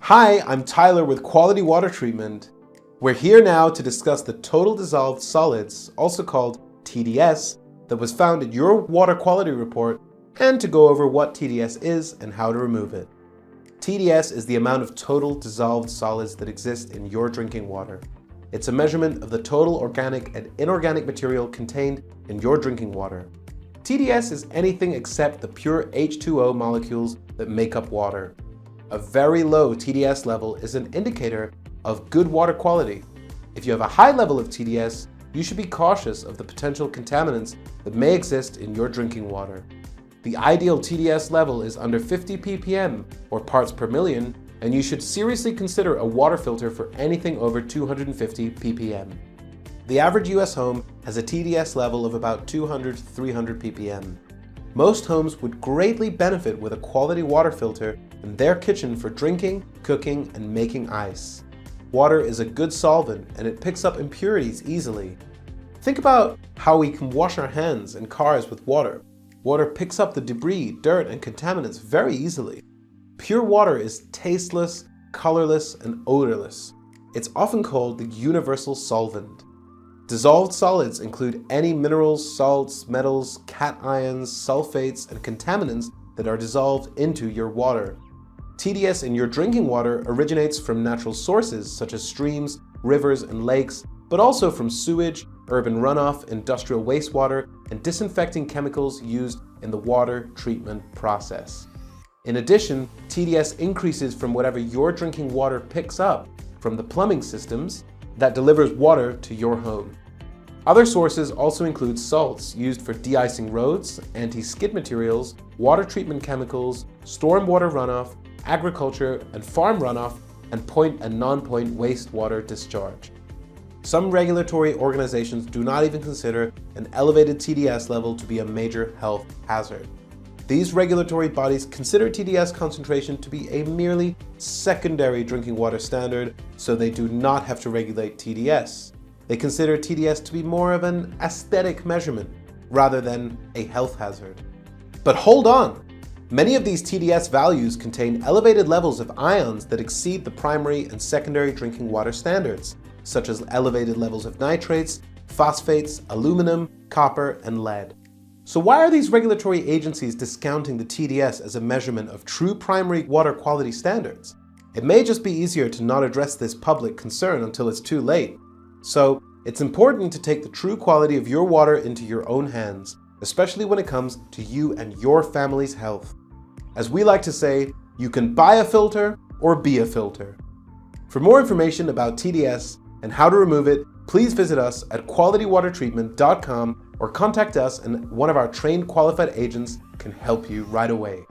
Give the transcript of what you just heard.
Hi, I'm Tyler with Quality Water Treatment. We're here now to discuss the total dissolved solids, also called TDS, that was found in your water quality report, and to go over what TDS is and how to remove it. TDS is the amount of total dissolved solids that exist in your drinking water. It's a measurement of the total organic and inorganic material contained in your drinking water. TDS is anything except the pure H2O molecules that make up water. A very low TDS level is an indicator of good water quality. If you have a high level of TDS, you should be cautious of the potential contaminants that may exist in your drinking water. The ideal TDS level is under 50 ppm or parts per million, and you should seriously consider a water filter for anything over 250 ppm. The average US home has a TDS level of about 200 to 300 ppm. Most homes would greatly benefit with a quality water filter in their kitchen for drinking, cooking, and making ice. Water is a good solvent and it picks up impurities easily. Think about how we can wash our hands and cars with water. Water picks up the debris, dirt, and contaminants very easily. Pure water is tasteless, colorless, and odorless. It's often called the universal solvent. Dissolved solids include any minerals, salts, metals, cations, sulfates, and contaminants that are dissolved into your water. TDS in your drinking water originates from natural sources such as streams, rivers, and lakes, but also from sewage, urban runoff, industrial wastewater, and disinfecting chemicals used in the water treatment process. In addition, TDS increases from whatever your drinking water picks up from the plumbing systems that delivers water to your home. Other sources also include salts used for de-icing roads, anti-skid materials, water treatment chemicals, stormwater runoff, agriculture and farm runoff, and point and non-point wastewater discharge. Some regulatory organizations do not even consider an elevated TDS level to be a major health hazard. These regulatory bodies consider TDS concentration to be a merely secondary drinking water standard, so they do not have to regulate TDS. They consider TDS to be more of an aesthetic measurement rather than a health hazard. But hold on! Many of these TDS values contain elevated levels of ions that exceed the primary and secondary drinking water standards, such as elevated levels of nitrates, phosphates, aluminum, copper, and lead. So why are these regulatory agencies discounting the TDS as a measurement of true primary water quality standards? It may just be easier to not address this public concern until it's too late. So it's important to take the true quality of your water into your own hands, especially when it comes to you and your family's health. As we like to say, you can buy a filter or be a filter. For more information about TDS and how to remove it, please visit us at qualitywatertreatment.com or contact us and one of our trained qualified agents can help you right away.